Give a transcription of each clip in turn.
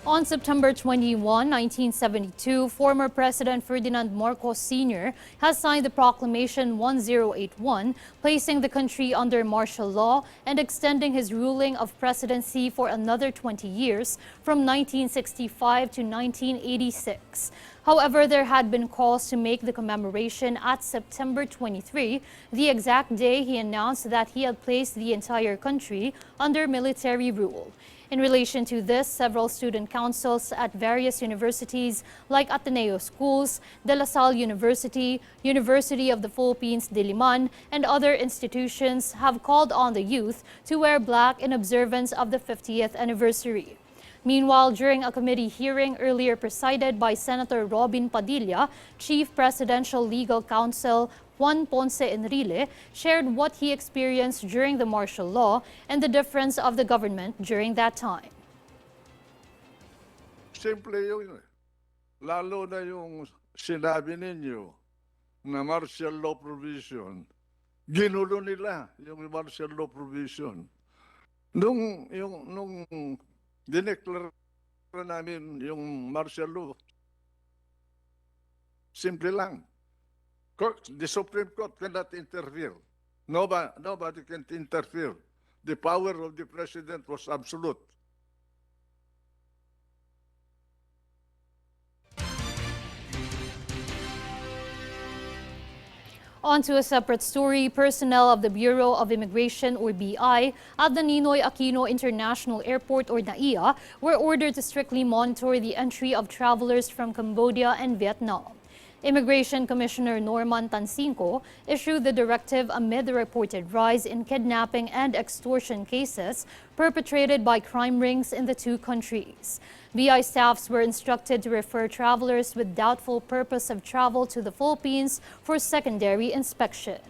On September 21, 1972, former President Ferdinand Marcos Sr. has signed the Proclamation 1081, placing the country under martial law and extending his ruling of presidency for another 20 years from 1965 to 1986. However, there had been calls to make the commemoration at September 23, the exact day he announced that he had placed the entire country under military rule. In relation to this, several student councils at various universities like Ateneo Schools, De La Salle University, University of the Philippines Diliman, and other institutions have called on the youth to wear black in observance of the 50th anniversary. Meanwhile, during a committee hearing earlier presided by Senator Robin Padilla, Chief Presidential Legal Counsel Juan Ponce Enrile shared what he experienced during the martial law and the difference of the government during that time. Simple yun. Lalo na yung sinabi ninyo na martial law provision, ginulo nila yung martial law provision. Nung dineklara namin yung martial law, simple lang. The Supreme Court cannot interfere. Nobody can interfere. The power of the President was absolute. On to a separate story, personnel of the Bureau of Immigration or BI at the Ninoy Aquino International Airport or NAIA were ordered to strictly monitor the entry of travelers from Cambodia and Vietnam. Immigration Commissioner Norman Tansinko issued the directive amid the reported rise in kidnapping and extortion cases perpetrated by crime rings in the two countries. BI staffs were instructed to refer travelers with doubtful purpose of travel to the Philippines for secondary inspection.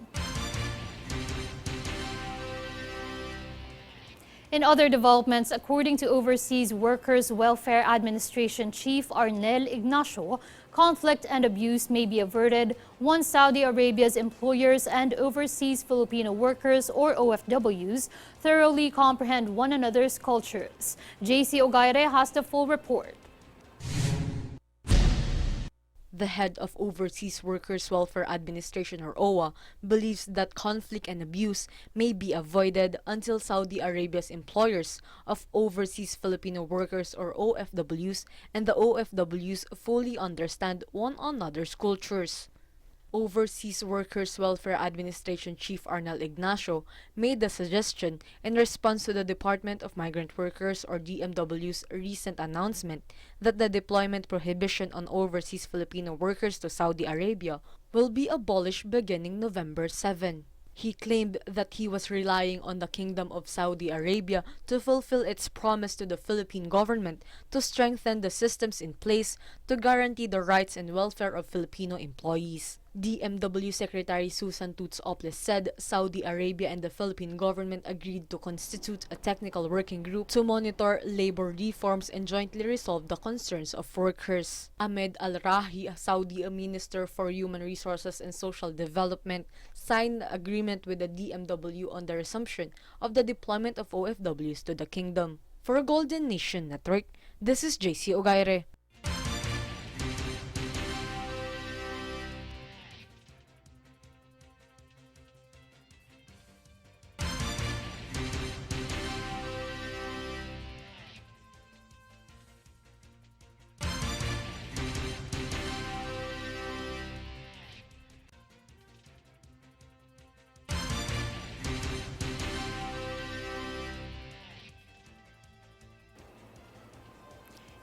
In other developments, according to Overseas Workers Welfare Administration Chief Arnel Ignacio, conflict and abuse may be averted once Saudi Arabia's employers and overseas Filipino workers or OFWs thoroughly comprehend one another's cultures. JC Ogaire has the full report. The head of Overseas Workers Welfare Administration or OWA believes that conflict and abuse may be avoided until Saudi Arabia's employers of overseas Filipino workers or OFWs and the OFWs fully understand one another's cultures. Overseas Workers Welfare Administration Chief Arnel Ignacio made the suggestion in response to the Department of Migrant Workers or DMW's recent announcement that the deployment prohibition on overseas Filipino workers to Saudi Arabia will be abolished beginning November 7. He claimed that he was relying on the Kingdom of Saudi Arabia to fulfill its promise to the Philippine government to strengthen the systems in place to guarantee the rights and welfare of Filipino employees. DMW Secretary Susan Toots Oples said Saudi Arabia and the Philippine government agreed to constitute a technical working group to monitor labor reforms and jointly resolve the concerns of workers. Ahmed Al-Rahi, a Saudi Minister for Human Resources and Social Development, signed the agreement with the DMW on the resumption of the deployment of OFWs to the kingdom. For Golden Nation Network, this is JC Ogaire.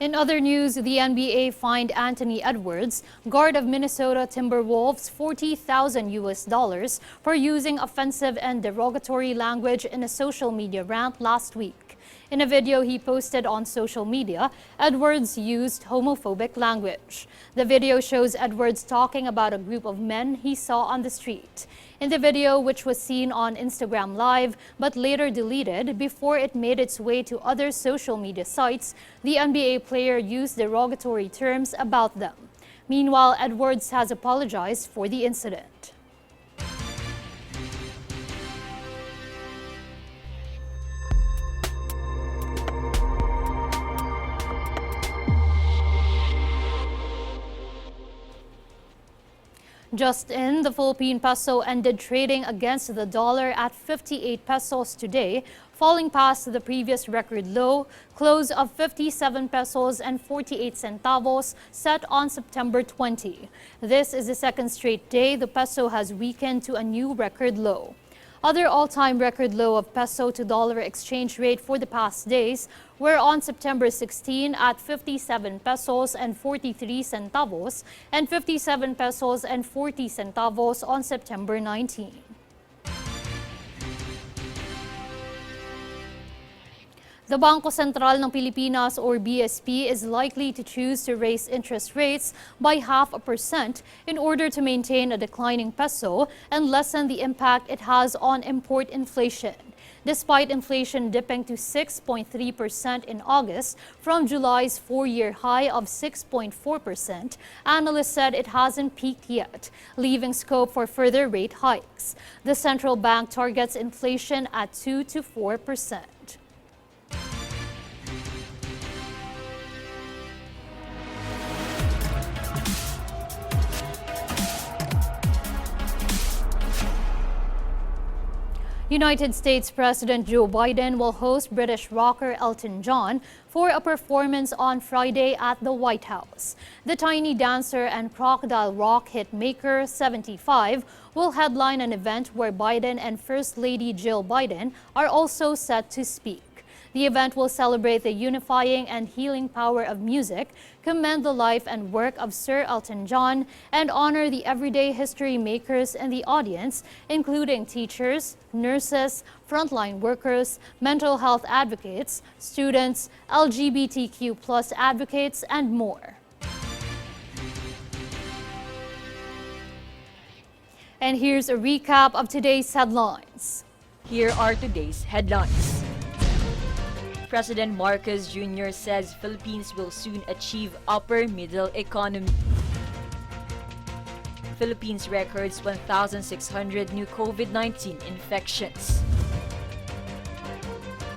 In other news, the NBA fined Anthony Edwards, guard of Minnesota Timberwolves, $40,000 for using offensive and derogatory language in a social media rant last week. In a video he posted on social media, Edwards used homophobic language. The video shows Edwards talking about a group of men he saw on the street. In the video, which was seen on Instagram Live but later deleted before it made its way to other social media sites, the NBA player used derogatory terms about them. Meanwhile, Edwards has apologized for the incident. Just in, the Philippine peso ended trading against the dollar at 58 pesos today, falling past the previous record low close of 57 pesos and 48 centavos set on September 20. This is the second straight day the peso has weakened to a new record low. Other all-time record low of peso to dollar exchange rate for the past days were on September 16 at 57 pesos and 43 centavos and 57 pesos and 40 centavos on September 19. The Bangko Sentral ng Pilipinas or BSP is likely to choose to raise interest rates by 0.5% in order to maintain a declining peso and lessen the impact it has on import inflation. Despite inflation dipping to 6.3% in August from July's four-year high of 6.4%, analysts said it hasn't peaked yet, leaving scope for further rate hikes. The central bank targets inflation at 2 to 4%. United States President Joe Biden will host British rocker Elton John for a performance on Friday at the White House. The tiny dancer and crocodile rock hit maker, 75, will headline an event where Biden and First Lady Jill Biden are also set to speak. The event will celebrate the unifying and healing power of music, commend the life and work of Sir Elton John, and honor the everyday history makers in the audience, including teachers, nurses, frontline workers, mental health advocates, students, LGBTQ+ advocates, and more. And here's a recap of today's headlines. Here are today's headlines. President Marcos Jr. says Philippines will soon achieve upper middle economy. Philippines records 1,600 new COVID-19 infections.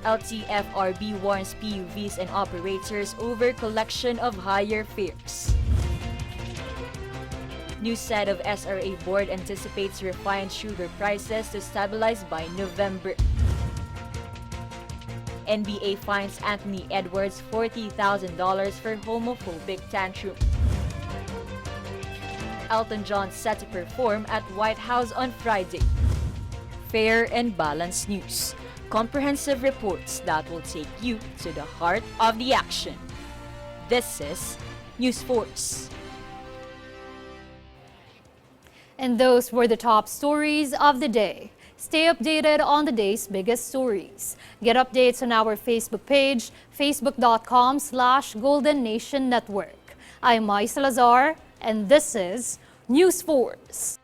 LTFRB warns PUVs and operators over collection of higher fares. New set of SRA board anticipates refined sugar prices to stabilize by November. NBA fines Anthony Edwards $40,000 for homophobic tantrum. Elton John set to perform at White House on Friday. Fair and balanced news. Comprehensive reports that will take you to the heart of the action. This is News Force. And those were the top stories of the day. Stay updated on the day's biggest stories. Get updates on our Facebook page, facebook.com/Golden Nation Network. I'm Mai Salazar, and this is News Force.